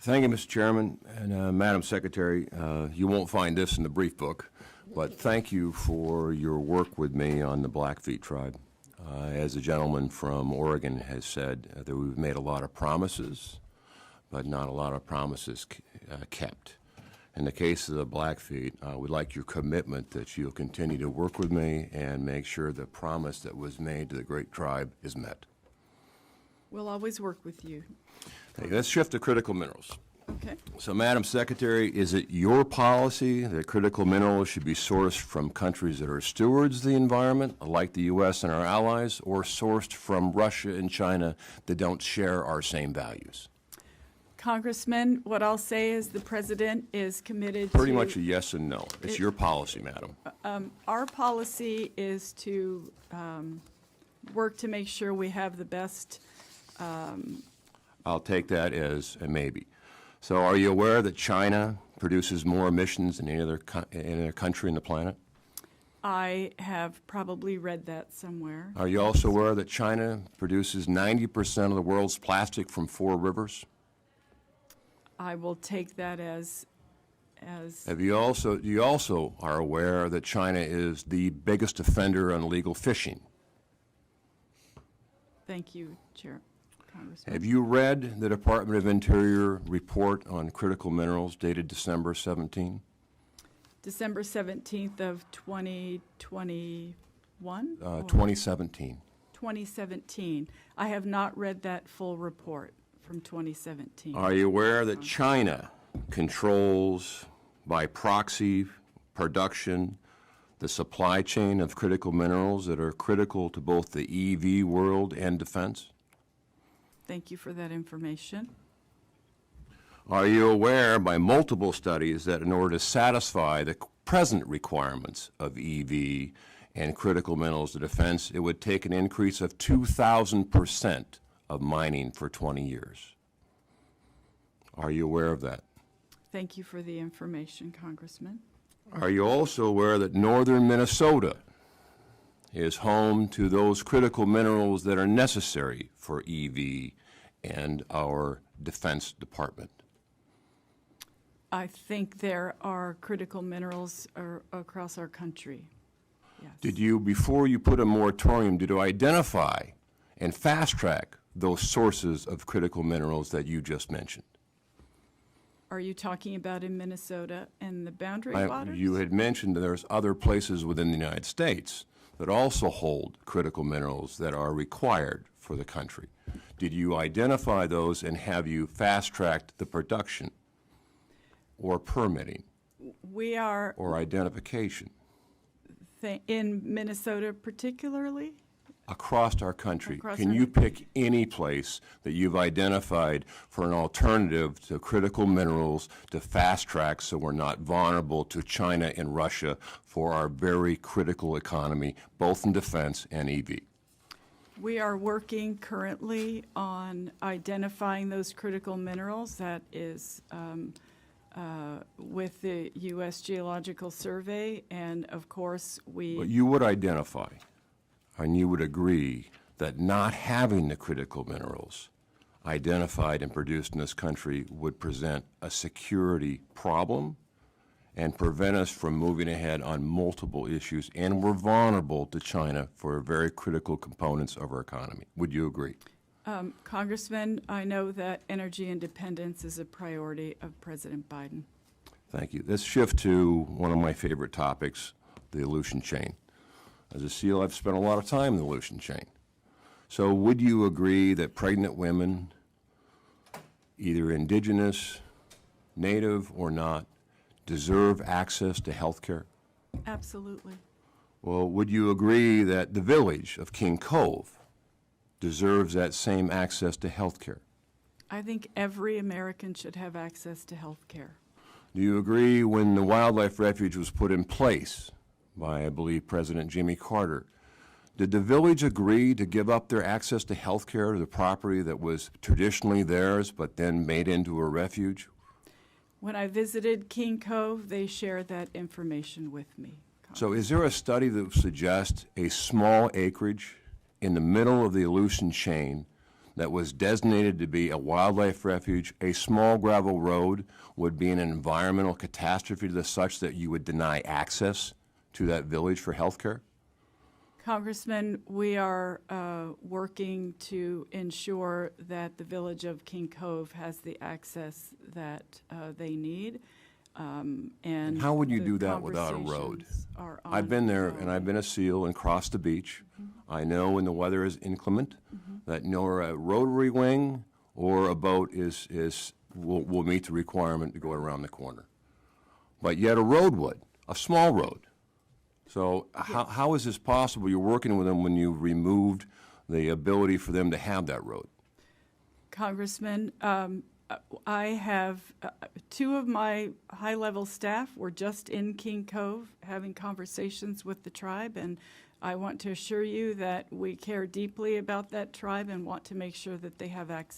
Thank you, Mr. Chairman. And Madam Secretary, you won't find this in the brief book, but thank you for your work with me on the Blackfeet tribe. As the gentleman from Oregon has said, that we've made a lot of promises, but not a lot of promises kept. In the case of the Blackfeet, we'd like your commitment that you'll continue to work with me and make sure the promise that was made to the great tribe is met. We'll always work with you. Okay, let's shift to critical minerals. Okay. So, Madam Secretary, is it your policy that critical minerals should be sourced from countries that are stewards of the environment, like the U.S. and our allies, or sourced from Russia and China that don't share our same values? Congressman, what I'll say is the President is committed to... Pretty much a yes and no. It's your policy, Madam. Our policy is to work to make sure we have the best... I'll take that as a maybe. So are you aware that China produces more emissions than any other country on the planet? I have probably read that somewhere. Are you also aware that China produces 90% of the world's plastic from 4 rivers? I will take that as You also are aware that China is the biggest offender on illegal fishing? Thank you, Chair. Congressman. Have you read the Department of Interior report on critical minerals dated December 17? December 17th of 2021? 2017. 2017. I have not read that full report from 2017. Are you aware that China controls by proxy production the supply chain of critical minerals that are critical to both the EV world and defense? Thank you for that information. Are you aware by multiple studies that in order to satisfy the present requirements of EV and critical minerals to defense, it would take an increase of 2,000% of mining for 20 years? Are you aware of that? Thank you for the information, Congressman. Are you also aware that northern Minnesota is home to those critical minerals that are necessary for EV and our Defense Department? I think there are critical minerals across our country. Yes. Did you, before you put a moratorium, did you identify and fast-track those sources of critical minerals that you just mentioned? Are you talking about in Minnesota and the boundary waters? You had mentioned that there's other places within the United States that also hold critical minerals that are required for the country. Did you identify those and have you fast-tracked the production or permitting We are or identification in Minnesota particularly. across our country? Across Can our you pick any place that you've identified for an alternative to critical minerals to fast-track so we're not vulnerable to China and Russia for our very critical economy, both in defense and EV? We are working currently on identifying those critical minerals. That is with the U.S. Geological Survey, and of course But you would identify, and you would agree that not having the critical minerals identified and produced in this country would present a security problem and prevent us from moving ahead on multiple issues, and we're vulnerable to China for very critical components of our economy. Would you agree? Congressman, I know that energy independence is a priority of President Biden. Thank you. Let's shift to one of my favorite topics, the Aleutian chain. As a SEAL, I've spent a lot of time in the Aleutian chain. So would you agree that pregnant women, either indigenous, native or not, deserve access to health care? Absolutely. Well, would you agree that the village of King Cove deserves that same access to health care? I think every American should have access to health care. Do you agree when the wildlife refuge was put in place by, I believe, President Jimmy Carter, did the village agree to give up their access to health care to the property that was traditionally theirs but then made into a refuge? When I visited King Cove, they shared that information with me. So is there a study that suggests a small acreage in the middle of the Aleutian chain that was designated to be a wildlife refuge, a small gravel road would be an environmental catastrophe to the such that you would deny access to that village for health care? Congressman, we are working to ensure that the village of King Cove has the access that they need. And How would you the do that without a road? conversations are I've been there, ongoing. and I've been a SEAL and crossed the beach. I know when the weather is inclement, that nor a rotary wing or a boat will meet the requirement to go around the corner. But yet a road would, a small road. So how is this possible? You're working with them when you removed the ability for them to have that road. Congressman, I have, two of my high-level staff were just in King Cove having conversations with the tribe, and I want to assure you that we care deeply about that tribe and want to make sure that they have access